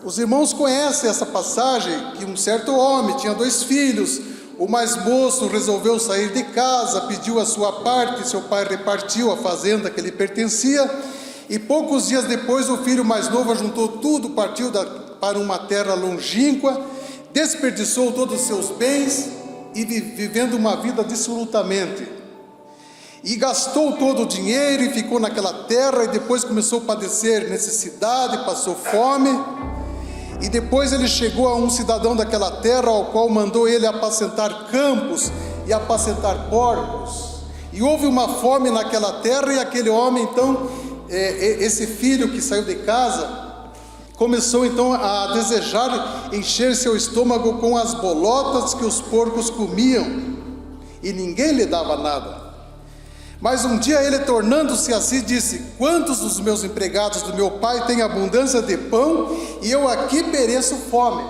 Os irmãos conhecem essa passagem, que um certo homem tinha 2 filhos, o mais moço resolveu sair de casa, pediu a sua parte, seu pai repartiu a fazenda que lhe pertencia, e poucos dias depois o filho mais novo ajuntou tudo, partiu para uma terra longínqua, desperdiçou todos os seus bens, e vivendo uma vida dissolutamente. E gastou todo o dinheiro e ficou naquela terra, e depois começou a padecer necessidade, passou fome. E depois ele chegou a um cidadão daquela terra, ao qual mandou ele apacentar campos e apacentar porcos. E houve uma fome naquela terra, e aquele homem então, esse filho que saiu de casa, começou então a desejar encher seu estômago com as bolotas que os porcos comiam, e ninguém lhe dava nada. Mas um dia ele, tornando-se assim, disse: quantos dos meus empregados do meu pai têm abundância de pão, e eu aqui pereço fome?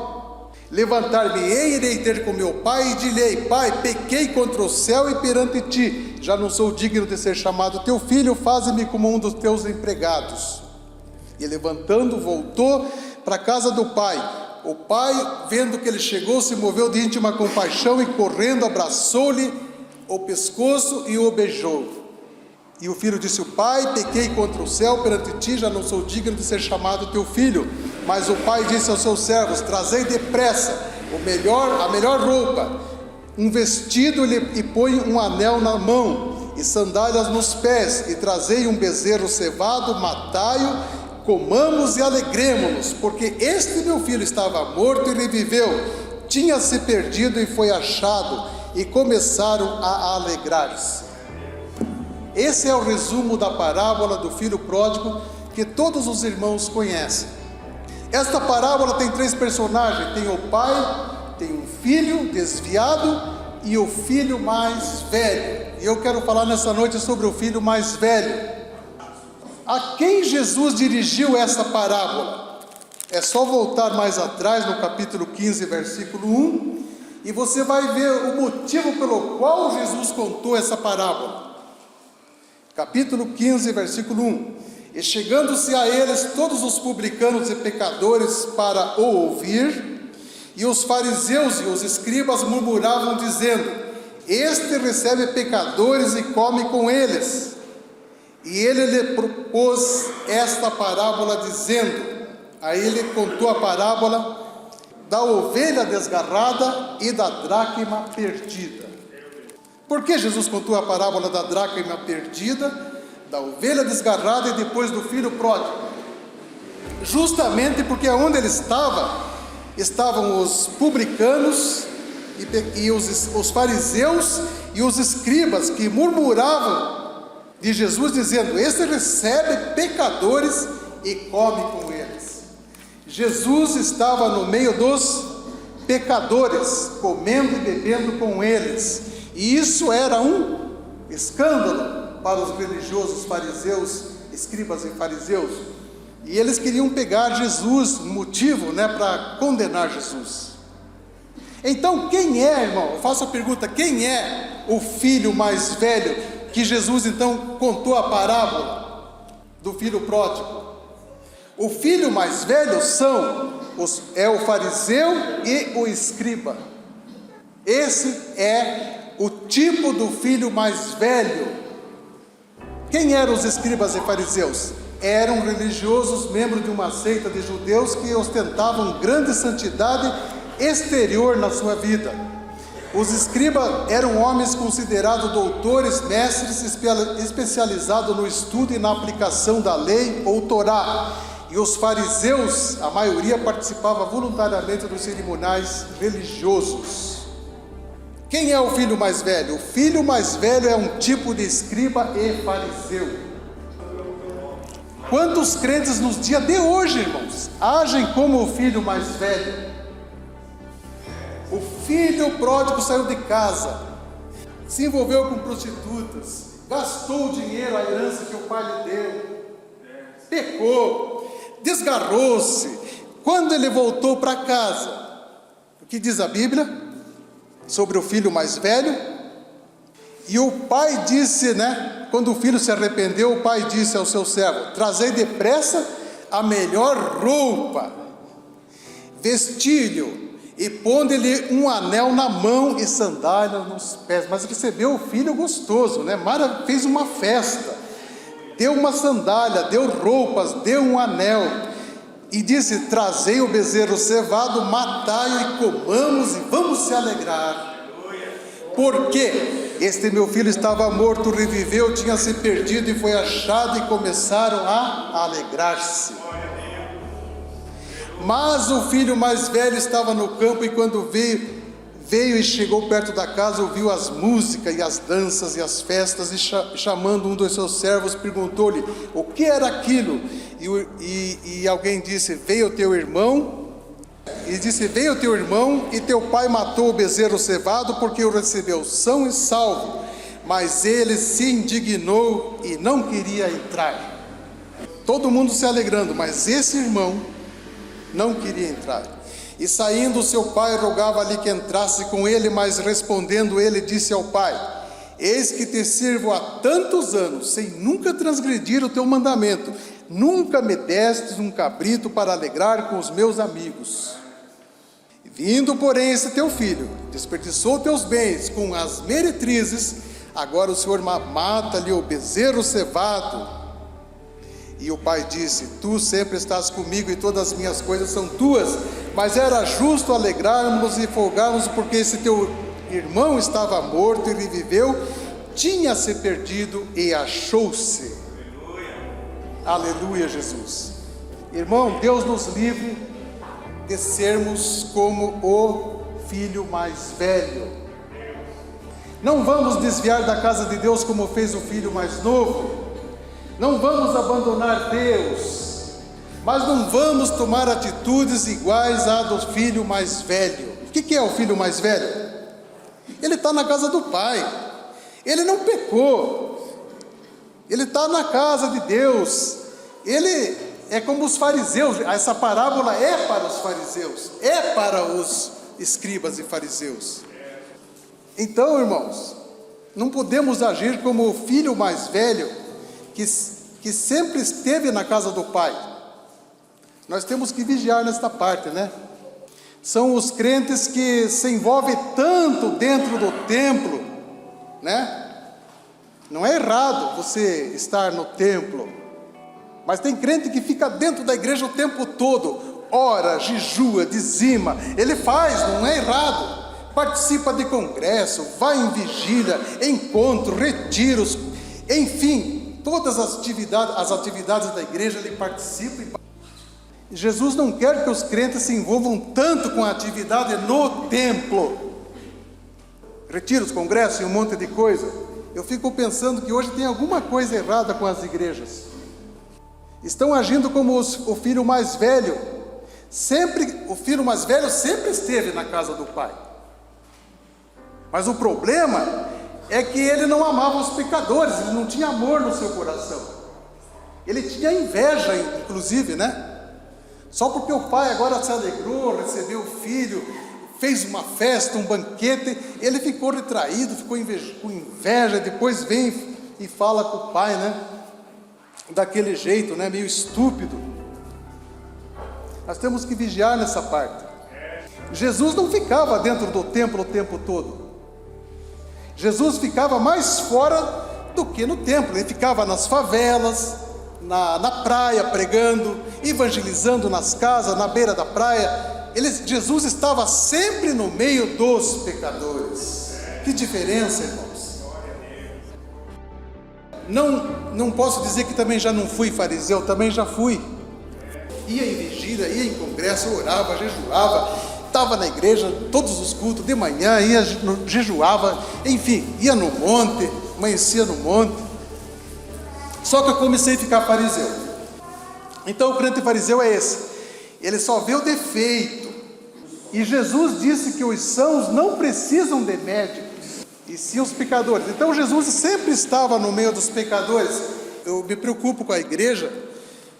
Levantar-me-ei, irei ter com meu pai, e direi: pai, pequei contra o céu e perante ti, já não sou digno de ser chamado teu filho, faze-me como um dos teus empregados. E levantando, voltou para a casa do pai. O pai, vendo que ele chegou, se moveu de íntima compaixão, e correndo abraçou-lhe o pescoço e o beijou. E o filho disse: o pai, pequei contra o céu perante ti, já não sou digno de ser chamado teu filho. Mas o pai disse aos seus servos: trazei depressa a melhor roupa, um vestido, e põe um anel na mão e sandálias nos pés, e trazei um bezerro cevado, matai-o, comamos e alegremo-nos, porque este meu filho estava morto e reviveu, tinha se perdido e foi achado, e começaram a alegrar-se. Esse é o resumo da parábola do filho pródigo, que todos os irmãos conhecem. Esta parábola tem 3 personagens: tem o pai, tem um filho desviado e o filho mais velho. E eu quero falar nessa noite sobre o filho mais velho. A quem Jesus dirigiu essa parábola? É só voltar mais atrás no capítulo 15, versículo 1, e você vai ver o motivo pelo qual Jesus contou essa parábola. Capítulo 15, versículo 1. E chegando-se a eles todos os publicanos e pecadores para o ouvir, e os fariseus e os escribas murmuravam, dizendo: este recebe pecadores e come com eles. E ele lhe propôs esta parábola, dizendo: aí ele contou a parábola da ovelha desgarrada e da dracma perdida. Por que Jesus contou a parábola da dracma perdida, da ovelha desgarrada e depois do filho pródigo? Justamente porque onde ele estavam os publicanos e os fariseus e os escribas, que murmuravam de Jesus, dizendo: este recebe pecadores e come com eles. Jesus estava no meio dos pecadores, comendo e bebendo com eles, e isso era um escândalo para os religiosos fariseus, escribas e fariseus, e eles queriam pegar Jesus, um motivo, para condenar Jesus. Então, quem é, irmão? Eu faço a pergunta: quem é o filho mais velho que Jesus então contou a parábola do filho pródigo? O filho mais velho é o fariseu e o escriba. Esse é o tipo do filho mais velho. Quem eram os escribas e fariseus? Eram religiosos, membros de uma seita de judeus que ostentavam grande santidade exterior na sua vida. Os escribas eram homens considerados doutores, mestres, especializados no estudo e na aplicação da lei ou Torá. E os fariseus, a maioria, participava voluntariamente dos cerimoniais religiosos. Quem é o filho mais velho? O filho mais velho é um tipo de escriba e fariseu. Quantos crentes nos dias de hoje, irmãos, agem como o filho mais velho? O filho pródigo saiu de casa, se envolveu com prostitutas, gastou o dinheiro, a herança que o pai lhe deu, pecou, desgarrou-se. Quando ele voltou para casa, o que diz a Bíblia sobre o filho mais velho? E o pai disse, quando o filho se arrependeu, o pai disse ao seu servo: trazei depressa a melhor roupa. vestiu-lhe e pondo-lhe um anel na mão e sandália nos pés. Mas recebeu o filho gostoso, né? Mara fez uma festa, deu uma sandália, deu roupas, deu um anel, e disse: trazei o bezerro cevado, matai-o e comamos e vamos se alegrar. Porque este meu filho estava morto, reviveu, tinha se perdido e foi achado, e começaram a alegrar-se. Mas o filho mais velho estava no campo, e quando veio e chegou perto da casa, ouviu as músicas e as danças e as festas, e chamando um dos seus servos, perguntou-lhe o que era aquilo. E alguém disse: veio teu irmão, e teu pai matou o bezerro cevado, porque o recebeu são e salvo. Mas ele se indignou e não queria entrar. Todo mundo se alegrando, mas esse irmão não queria entrar. E saindo seu pai, rogava-lhe que entrasse com ele, mas respondendo ele, disse ao pai: eis que te sirvo há tantos anos, sem nunca transgredir o teu mandamento. Nunca me destes um cabrito para alegrar com os meus amigos. Vindo, porém, esse teu filho, desperdiçou teus bens com as meretrizes, agora o Senhor mata-lhe o bezerro cevado. E o pai disse: tu sempre estás comigo e todas as minhas coisas são tuas, mas era justo alegrarmos e folgarmos, porque esse teu irmão estava morto e reviveu, tinha se perdido e achou-se. Aleluia, Jesus. Irmão, Deus nos livre de sermos como o filho mais velho. Não vamos desviar da casa de Deus como fez o filho mais novo. Não vamos abandonar Deus, mas não vamos tomar atitudes iguais à do filho mais velho. O que é o filho mais velho? Ele está na casa do pai, ele não pecou, ele está na casa de Deus. Ele é como os fariseus. Essa parábola é para os fariseus, é para os escribas e fariseus. Então, irmãos, não podemos agir como o filho mais velho que sempre esteve na casa do pai. Nós temos que vigiar nesta parte, né? São os crentes que se envolvem tanto dentro do templo, né? Não é errado você estar no templo, mas tem crente que fica dentro da igreja o tempo todo, ora, jejua, dizima, ele faz, não é errado, participa de congresso, vai em vigília, encontro, retiros, enfim, todas as atividades da igreja ele participa. Jesus não quer que os crentes se envolvam tanto com a atividade no templo, retiros, congressos e um monte de coisa. Eu fico pensando que hoje tem alguma coisa errada com as igrejas. Estão agindo como o filho mais velho. O filho mais velho sempre esteve na casa do pai. Mas o problema é que ele não amava os pecadores, ele não tinha amor no seu coração. Ele tinha inveja, inclusive, né? Só porque o pai agora se alegrou, recebeu o filho, fez uma festa, um banquete, ele ficou retraído, ficou com inveja, depois vem e fala com o pai, né? Daquele jeito, né? Meio estúpido. Nós temos que vigiar nessa parte. Jesus não ficava dentro do templo o tempo todo. Jesus ficava mais fora do que no templo. Ele ficava nas favelas, na praia pregando, evangelizando nas casas, na beira da praia. Jesus estava sempre no meio dos pecadores. Que diferença, irmãos. Não posso dizer que também já não fui fariseu, também já fui. Ia em vigília, ia em congresso, orava, jejuava, estava na igreja, todos os cultos, de manhã, jejuava, enfim, ia no monte, amanhecia no monte. Só que eu comecei a ficar fariseu. Então o crente fariseu é esse, ele só vê o defeito. E Jesus disse que os sãos não precisam de médico, e sim os pecadores. Então Jesus sempre estava no meio dos pecadores. Eu me preocupo com a igreja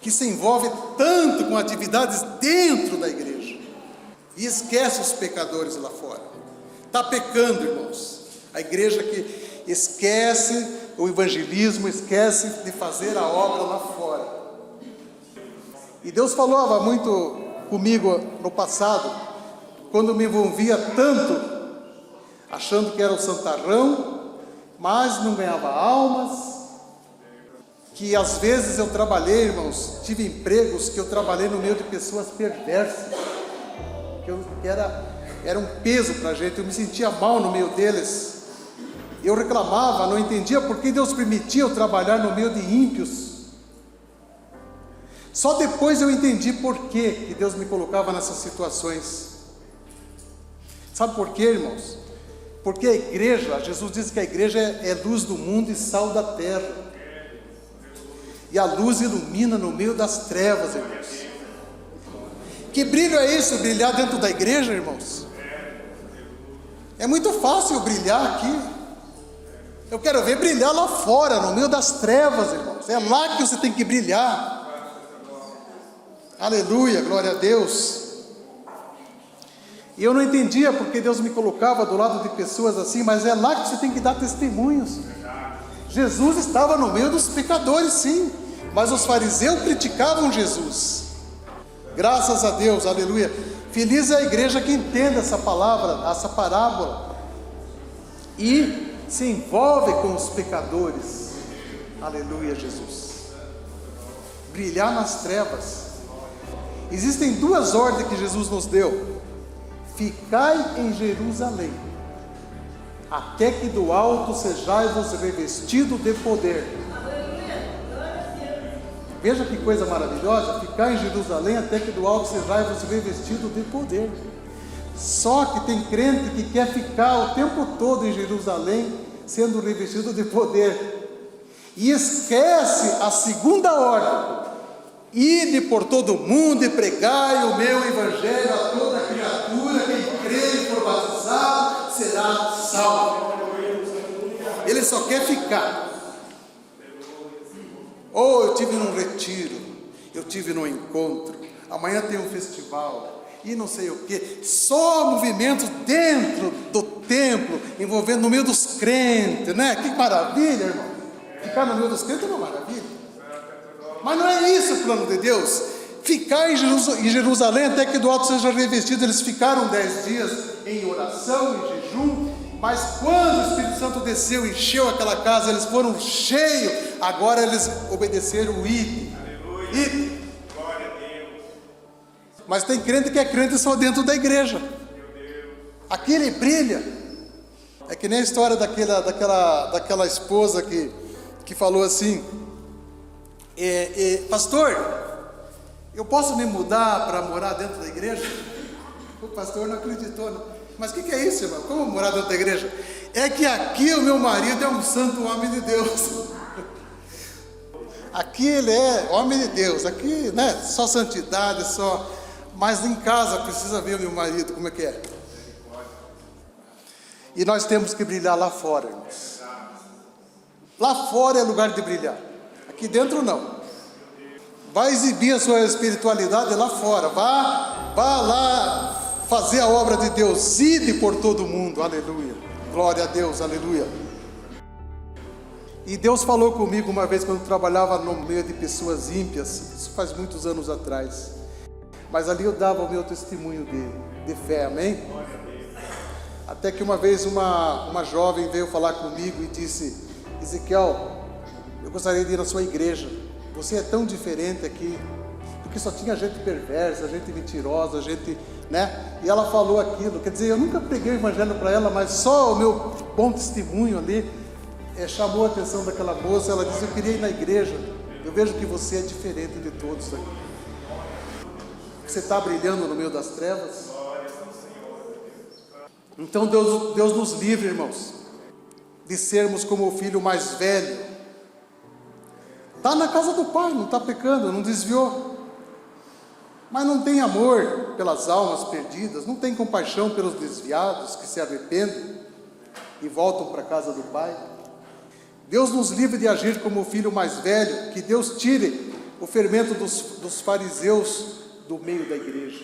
que se envolve tanto com atividades dentro da igreja e esquece os pecadores lá fora. Está pecando, irmãos. A igreja que esquece o evangelismo, esquece de fazer a obra lá fora. E Deus falava muito comigo no passado, quando eu me envolvia tanto, achando que era o santarrão, mas não ganhava almas, que às vezes eu trabalhei, irmãos, tive empregos que eu trabalhei no meio de pessoas perversas, que era um peso para a gente, eu me sentia mal no meio deles, eu reclamava, não entendia por que Deus permitia eu trabalhar no meio de ímpios. Só depois eu entendi por que Deus me colocava nessas situações. Sabe por quê, irmãos? Porque a igreja, Jesus disse que a igreja é luz do mundo e sal da terra. E a luz ilumina no meio das trevas, irmãos. Que brilho é esse, brilhar dentro da igreja, irmãos? É muito fácil brilhar aqui. Eu quero ver brilhar lá fora, no meio das trevas, irmãos. É lá que você tem que brilhar. Aleluia, glória a Deus. E eu não entendia porque Deus me colocava do lado de pessoas assim, mas é lá que você tem que dar testemunhos. Jesus estava no meio dos pecadores, sim, mas os fariseus criticavam Jesus. Graças a Deus, aleluia. Feliz é a igreja que entende essa palavra, essa parábola, e se envolve com os pecadores. Aleluia, Jesus. Brilhar nas trevas. Existem duas ordens que Jesus nos deu: ficai em Jerusalém, até que do alto sejais-vos revestido de poder. Veja que coisa maravilhosa, ficar em Jerusalém até que do alto sejais-vos revestido de poder. Só que tem crente que quer ficar o tempo todo em Jerusalém, sendo revestido de poder, e esquece a segunda ordem: ide por todo o mundo e pregai o meu evangelho a toda criatura, quem crer e for batizado será salvo. Ele só quer ficar. Ou eu tive num retiro, eu tive num encontro, amanhã tem um festival, e não sei o que, só movimento dentro do templo, envolvendo no meio dos crentes, né? Que maravilha, irmão. Ficar no meio dos crentes é uma maravilha. Mas não é isso o plano de Deus. Ficar em Jerusalém até que do alto seja revestido. Eles ficaram 10 dias em oração, em jejum, mas quando o Espírito Santo desceu, encheu aquela casa, eles foram cheios. Agora eles obedeceram o ide. Glória a Deus. Mas tem crente que é crente só dentro da igreja. Aqui ele brilha. É que nem a história daquela esposa que falou assim: pastor, eu posso me mudar para morar dentro da igreja? O pastor não acreditou, não. Mas o que é isso, irmão? Como morar dentro da igreja? É que aqui o meu marido é um santo homem de Deus. Aqui ele é homem de Deus, aqui, né, só santidade, só. Mas em casa precisa ver o meu marido, como é que é. E nós temos que brilhar lá fora, irmãos. Lá fora é lugar de brilhar. Aqui dentro não. Vai exibir a sua espiritualidade lá fora. Vá lá fazer a obra de Deus. Ide por todo o mundo. Aleluia. Glória a Deus. Aleluia. E Deus falou comigo uma vez quando eu trabalhava no meio de pessoas ímpias. Isso faz muitos anos atrás. Mas ali eu dava o meu testemunho de fé. Amém? Até que uma vez uma jovem veio falar comigo e disse: Ezequiel, eu gostaria de ir na sua igreja. Você é tão diferente aqui. Porque só tinha gente perversa, gente mentirosa, gente, né? E ela falou aquilo. Quer dizer, eu nunca preguei o evangelho para ela, mas só o meu bom testemunho ali chamou a atenção daquela moça. Ela disse: eu queria ir na igreja. Eu vejo que você é diferente de todos aqui. Você está brilhando no meio das trevas. Então Deus nos livre, irmãos, de sermos como o filho mais velho. Está na casa do pai, não está pecando, não desviou, mas não tem amor pelas almas perdidas, não tem compaixão pelos desviados que se arrependem e voltam para a casa do pai. Deus nos livre de agir como o filho mais velho. Que Deus tire o fermento dos fariseus do meio da igreja.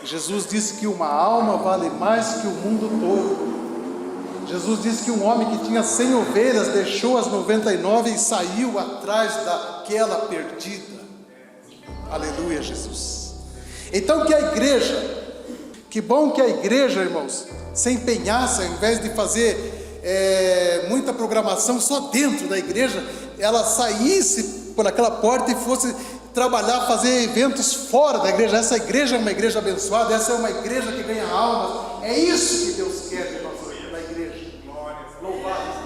Jesus disse que uma alma vale mais que o mundo todo. Jesus disse que um homem que tinha 100 ovelhas deixou as 99 e saiu atrás daquela perdida. Aleluia, Jesus. Então que a igreja, que bom que a igreja, irmãos, se empenhasse, ao invés de fazer muita programação só dentro da igreja, ela saísse por aquela porta e fosse trabalhar, fazer eventos fora da igreja. Essa igreja é uma igreja abençoada, essa é uma igreja que ganha almas. É isso que Deus quer de nós, da igreja. Louvado.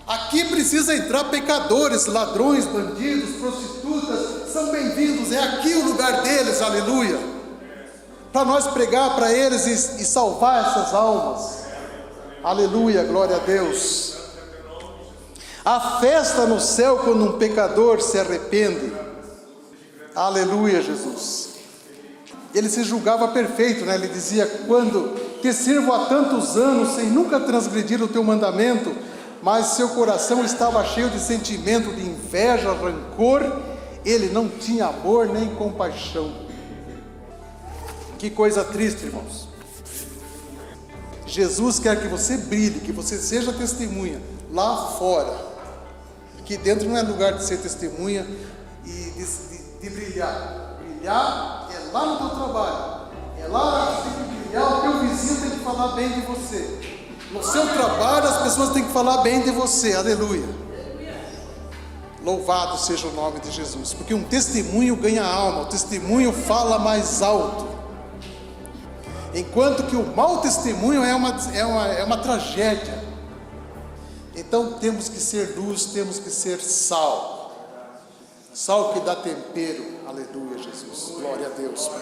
Aqui precisa entrar pecadores, ladrões, bandidos, prostitutas, são bem-vindos, é aqui o lugar deles, aleluia, para nós pregar para eles e salvar essas almas, aleluia, glória a Deus. A festa no céu quando um pecador se arrepende, aleluia, Jesus. Ele se julgava perfeito, né? Ele dizia: quando te sirvo há tantos anos sem nunca transgredir o teu mandamento, mas seu coração estava cheio de sentimento de inveja, rancor, ele não tinha amor nem compaixão. Que coisa triste, irmãos. Jesus quer que você brilhe, que você seja testemunha lá fora. Aqui dentro não é lugar de ser testemunha e de brilhar. Brilhar é lá no teu trabalho, é lá que você tem que brilhar, o teu vizinho tem que falar bem de você. No seu trabalho as pessoas têm que falar bem de você, aleluia. Louvado seja o nome de Jesus, porque um testemunho ganha alma, o testemunho fala mais alto, enquanto que o mau testemunho é uma tragédia. Então temos que ser luz, temos que ser sal, sal que dá tempero, aleluia, Jesus, glória a Deus, Pai.